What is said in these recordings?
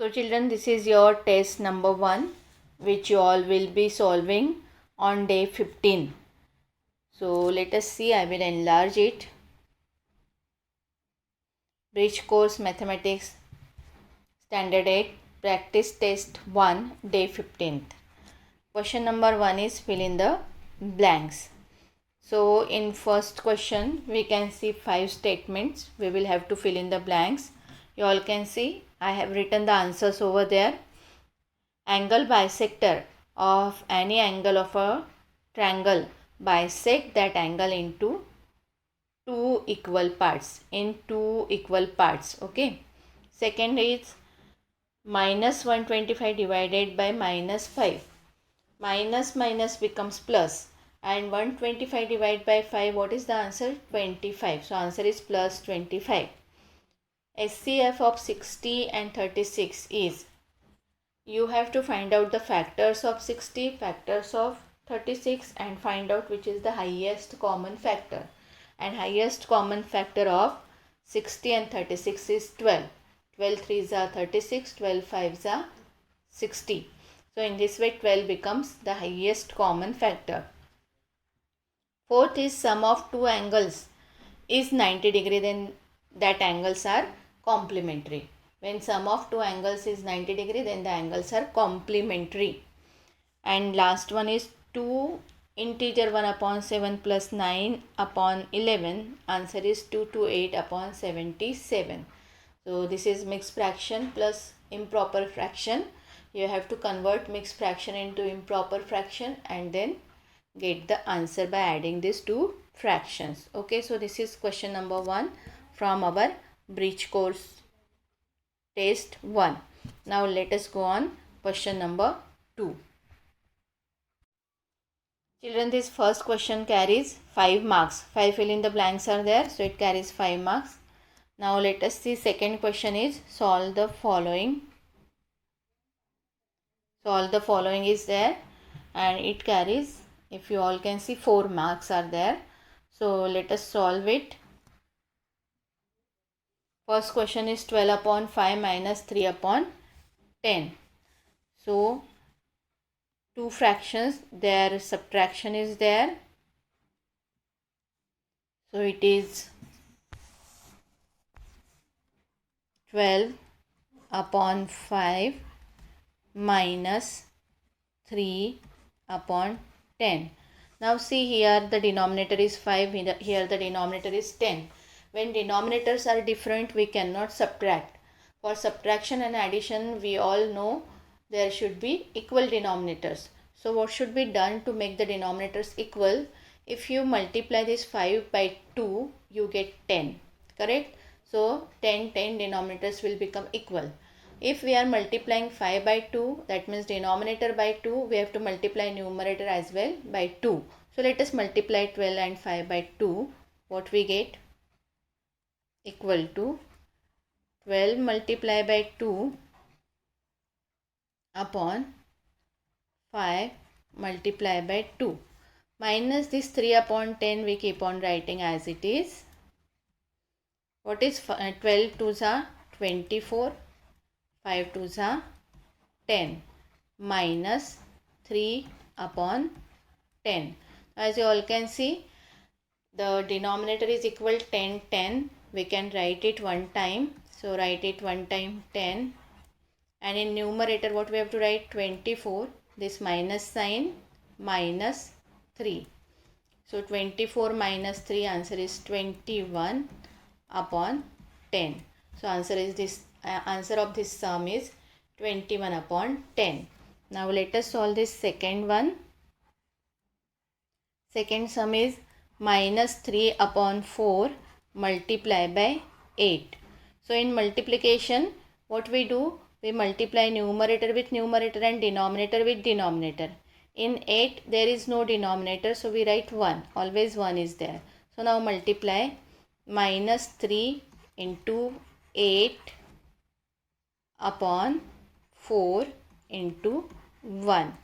So children, this is your test number 1 which you all will be solving on day 15. So let us see, I will enlarge it. Bridge Course Mathematics Standard 8 Practice Test 1 Day 15th. Question number 1 is fill in the blanks. So in first question we can see 5 statements. We will have to fill in the blanks. You all can see I have written the answers over there. Angle bisector of any angle of a triangle bisect that angle into two equal parts. Okay. Second is minus 125 divided by minus 5. Minus minus becomes plus, and 125 divided by 5, what is the answer? 25. So answer is plus 25. SCF of 60 and 36 is, you have to find out the factors of 60, factors of 36 and find out which is the highest common factor. And highest common factor of 60 and 36 is 12. 12 3s are 36, 12 5s are 60. So in this way 12 becomes the highest common factor. Fourth is sum of two angles is 90 degree, then that angles are complementary. When sum of two angles is 90 degree, then the angles are complementary. And last one is 2 integer 1 upon 7 plus 9 upon 11. Answer is 228 upon 77. So this is mixed fraction plus improper fraction. You have to convert mixed fraction into improper fraction and then get the answer by adding these two fractions. Okay, so this is question number 1 from our Bridge Course Test 1. Now let us go on question number 2. Children, this first question carries 5 marks. 5 fill in the blanks are there, so it carries 5 marks. Now let us see, second question is solve the following. Solve the following is there and it carries, if you all can see, 4 marks are there. So let us solve it. First question is 12 upon 5 minus 3 upon 10. So two fractions, their subtraction is there. So it is 12 upon 5 minus 3 upon 10. Now see, here the denominator is 5, here the denominator is 10. When denominators are different, we cannot subtract. For subtraction and addition, we all know there should be equal denominators. So what should be done to make the denominators equal? If you multiply this 5 by 2, you get 10. Correct? So 10 denominators will become equal. If we are multiplying 5 by 2, that means denominator by 2, we have to multiply numerator as well by 2. So let us multiply 12 and 5 by 2. What we get? Equal to 12 multiplied by 2 upon 5 multiplied by 2. Minus this 3 upon 10, we keep on writing as it is. What is 12 2s are 24, 5 2s are 10 minus 3 upon 10. As you all can see, the denominator is equal 10. We can write it one time. So write it one time 10. And in numerator what we have to write? 24. This minus sign minus 3. So 24 minus 3, answer is 21 upon 10. So answer of this sum is 21 upon 10. Now let us solve this second one. Second sum is minus 3 upon 4 multiplied by 8. So in multiplication, what we do? We multiply numerator with numerator and denominator with denominator. In 8, there is no denominator, so we write 1. Always 1 is there. So now multiply minus 3 into 8 upon 4 into 1.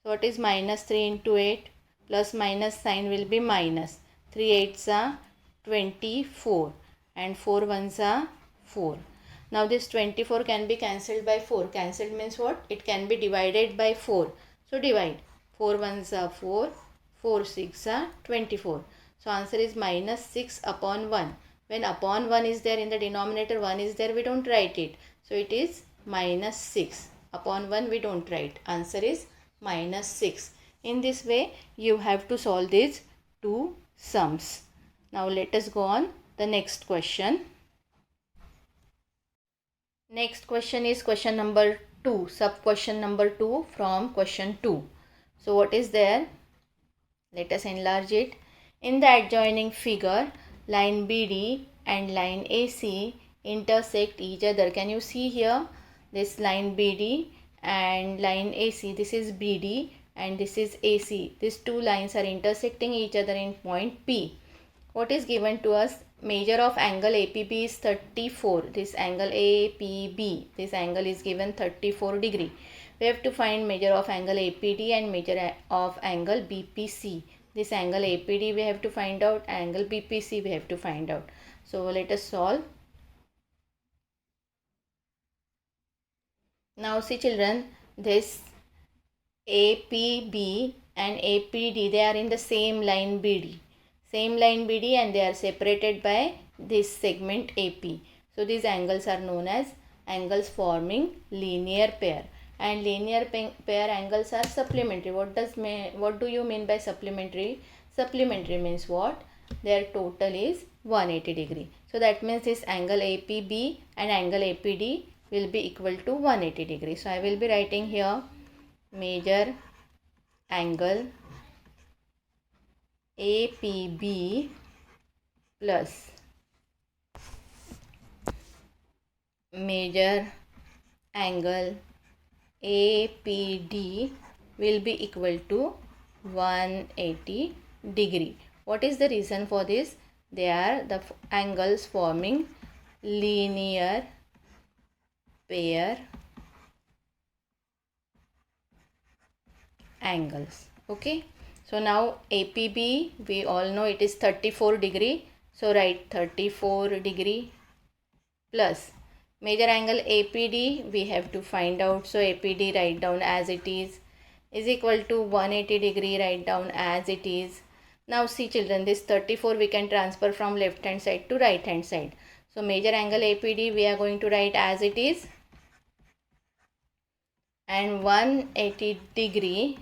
So what is minus 3 into 8? Plus minus sign will be minus. 3 8s are 24 and 4 1s are 4. Now this 24 can be cancelled by 4. Cancelled means what? It can be divided by 4. So divide. 4 ones are 4, 4 6 are 24. So answer is minus 6 upon 1. When upon 1 is there in the denominator, 1 is there, we don't write it. So it is minus 6. Upon 1 we don't write. Answer is minus 6. In this way you have to solve these two sums. Now let us go on the next question. Next question is question number 2, sub question number 2 from question 2. So what is there? Let us enlarge it. In the adjoining figure, line BD and line AC intersect each other. Can you see here? This line BD and line AC. This is BD and this is AC. These two lines are intersecting each other in point P. What is given to us? Measure of angle APB is 34. This angle APB, this angle is given 34 degree. We have to find measure of angle APD and measure of angle BPC. This angle APD we have to find out, angle BPC we have to find out. So let us solve. Now see children, this APB and APD, they are in the same line BD. Same line BD and they are separated by this segment AP. So these angles are known as angles forming linear pair. And linear pair angles are supplementary. What do you mean by supplementary? Supplementary means what? Their total is 180 degree. So that means this angle APB and angle APD will be equal to 180 degree. So I will be writing here major angle APB plus major angle APD will be equal to 180 degree. What is the reason for this? They are the angles forming linear pair angles. Okay. So now APB, we all know it is 34 degree. So write 34 degree plus major angle APD we have to find out. So APD write down as it is equal to 180 degree, write down as it is. Now see children, this 34 we can transfer from left hand side to right hand side. So major angle APD we are going to write as it is and 180 degree.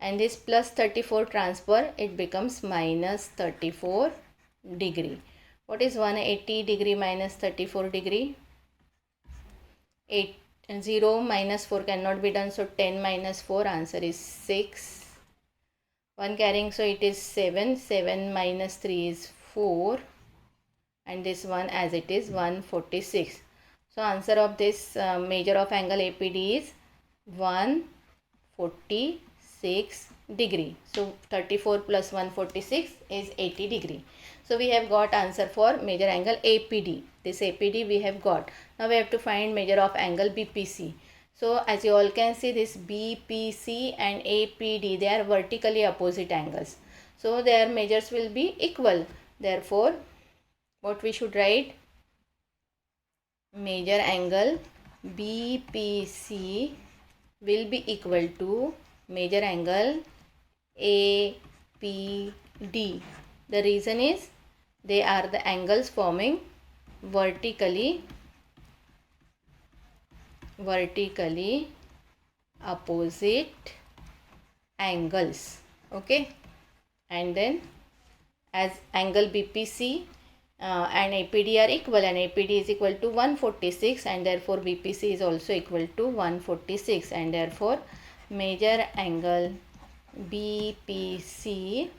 And this plus 34 transfer, it becomes minus 34 degree. What is 180 degree minus 34 degree? 0 minus 4 cannot be done. So 10 minus 4, answer is 6. 1 carrying, so it is 7. 7 minus 3 is 4. And this one as it is 146. So answer of this measure of angle APD is 146 degree. So 34 plus 146 is 80 degree. So we have got answer for major angle APD. This APD we have got. Now we have to find measure of angle BPC. So as you all can see, this BPC and APD, they are vertically opposite angles. So their measures will be equal. Therefore, what we should write? Major angle BPC will be equal to major angle APD. The reason is they are the angles forming vertically opposite angles. Okay, and then as angle BPC and APD are equal, and APD is equal to 146, and therefore BPC is also equal to 146, and therefore major angle BPC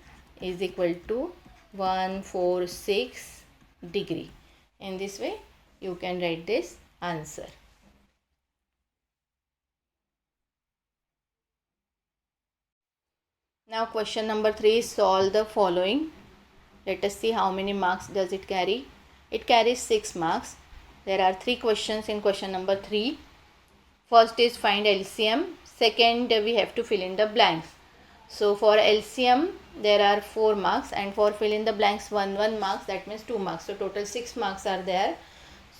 is equal to 146 degree. In this way you can write this answer. Now question number 3 is solve the following. Let us see how many marks does it carry. It carries 6 marks. There are 3 questions in question number 3. First is find LCM. Second, we have to fill in the blanks. So for LCM there are 4 marks, and for fill in the blanks 1 marks, that means 2 marks. So total 6 marks are there.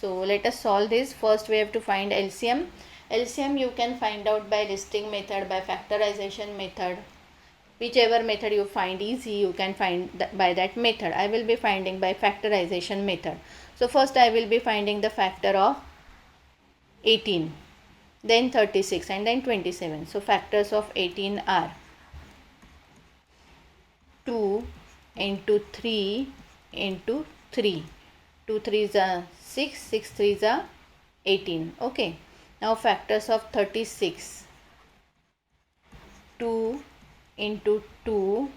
So let us solve this. First we have to find LCM. LCM you can find out by listing method, by factorization method. Whichever method you find easy, you can find by that method. I will be finding by factorization method. So first I will be finding the factor of 18, then 36 and then 27. So factors of 18 are 2 into 3 into 3. 2 3s are 6, 6 3s are 18. Okay. Now factors of 36. 2 into 2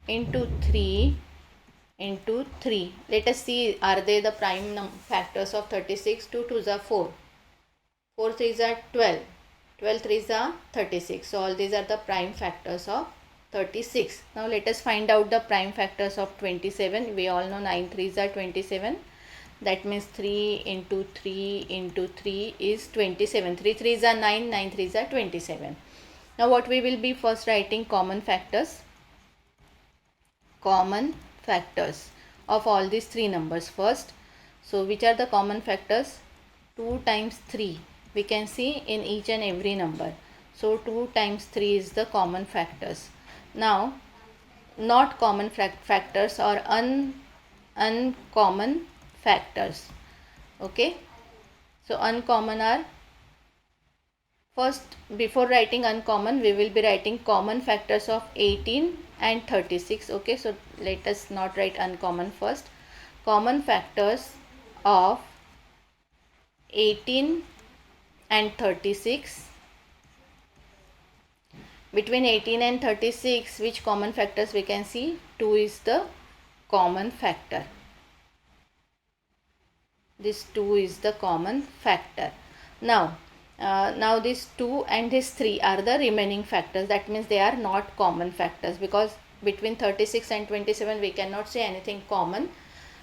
into 3 into 3. Let us see, are they the prime factors of 36? 2 2s are 4. 4 3s are 12. 12 3s are 36. So all these are the prime factors of 36. Now let us find out the prime factors of 27. We all know 9 3s are 27. That means 3 into 3 into 3 is 27. 3 3s are 9, 9 3s are 27. Now what we will be first writing common factors. Common factors of all these three numbers first. So which are the common factors? 2 times 3 we can see in each and every number. So 2 times 3 is the common factors. Now not common factors or uncommon factors. Okay. So uncommon are, first before writing uncommon we will be writing common factors of 18 and 36. Okay, so let us not write uncommon first. Common factors of 18 and 36. Between 18 and 36, which common factors we can see? 2 is the common factor. This 2 is the common factor. Now this 2 and this 3 are the remaining factors. That means they are not common factors, because between 36 and 27 we cannot say anything common.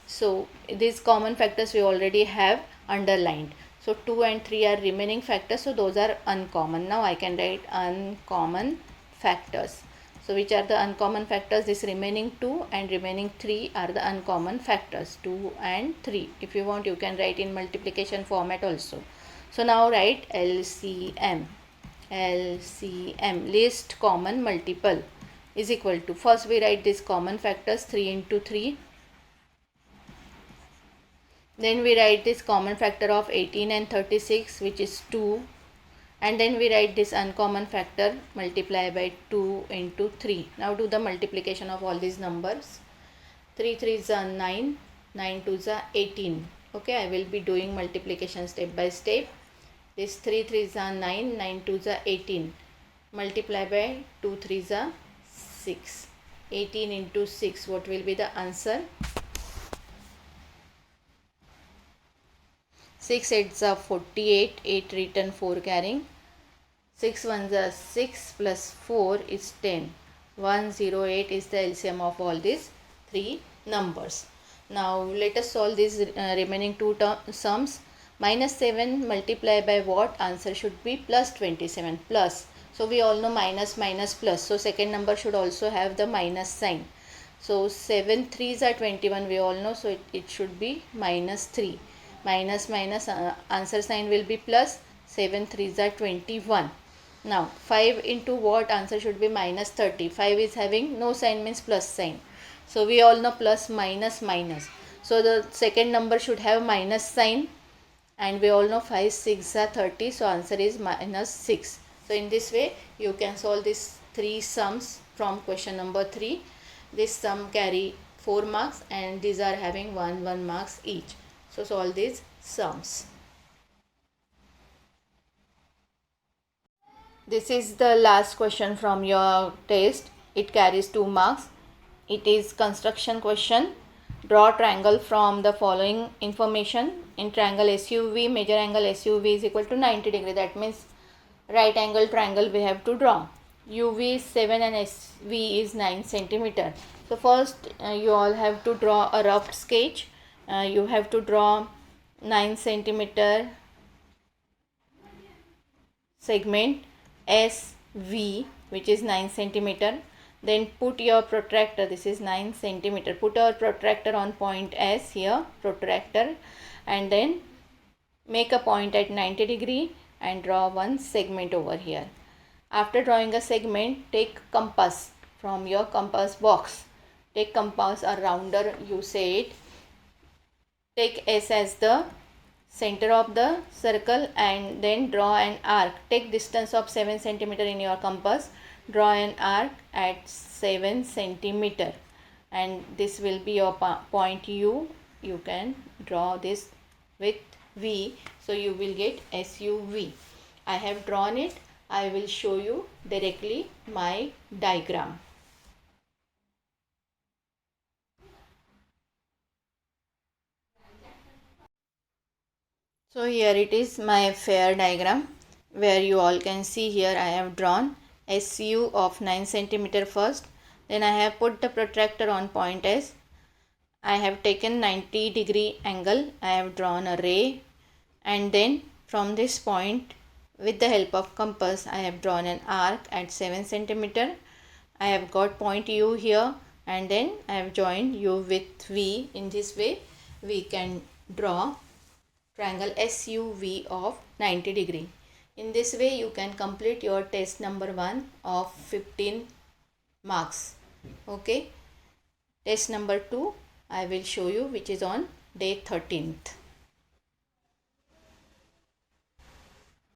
So these common factors we already have underlined. So 2 and 3 are remaining factors, so those are uncommon. Now I can write uncommon factors. So which are the uncommon factors? This remaining 2 and remaining 3 are the uncommon factors. 2 and 3. If you want, you can write in multiplication format also. So now write LCM. LCM, least common multiple, is equal to, first we write this common factors 3 into 3. Then we write this common factor of 18 and 36, which is 2. And then we write this uncommon factor, multiply by 2 into 3. Now do the multiplication of all these numbers. 3 3s are 9, 9 2s are 18. Okay, I will be doing multiplication step by step. This 3 3s are 9, 9 2s are 18. Multiply by 2 3s are 6. 18 into 6, what will be the answer? 6 8s are 48, 8 written, 4 carrying. 6 1s are 6 plus 4 is 10. 108 is the LCM of all these three numbers. Now let us solve these remaining two sums. Minus 7 multiply by what? Answer should be plus 27. Plus. So we all know minus minus plus. So second number should also have the minus sign. So 7 3s are 21, we all know. So it should be minus 3. Minus minus answer sign will be plus. 7 3s are 21. Now 5 into what? Answer should be minus 30. 5 is having no sign, means plus sign. So we all know plus minus minus. So the second number should have minus sign. And we all know 5 6 are 30. So answer is minus 6. So in this way you can solve these three sums from question number 3. This sum carry 4 marks and these are having 1 marks each. So solve these sums. This is the last question from your test. It carries 2 marks. It is construction question. Draw triangle from the following information. In triangle SUV, major angle SUV is equal to 90 degree. That means right angle triangle we have to draw. UV is 7 and SV is 9 centimeter. So first you all have to draw a rough sketch. You have to draw 9 centimeter segment SV, which is 9 centimeter. Then put your protractor, this is 9 centimeter, put our protractor on point S here, protractor, and then make a point at 90 degree and draw one segment over here. After drawing a segment, take compass from your compass box. Take compass, a rounder you say it. Take S as the center of the circle and then draw an arc. Take distance of 7 centimeter in your compass. Draw an arc at 7 centimeter and this will be your point U. You can draw this with V, so you will get SUV. I have drawn it. I will show you directly my diagram. So here it is my fair diagram, where you all can see here I have drawn SU of 9 centimeter first. Then I have put the protractor on point S. I have taken 90 degree angle. I have drawn a ray, and then from this point with the help of compass I have drawn an arc at 7 centimeter. I have got point U here, and then I have joined U with V. In this way we can draw triangle SUV of 90 degree. In this way you can complete your test number 1 of 15 marks. Okay. Test number 2 I will show you, which is on day 13th.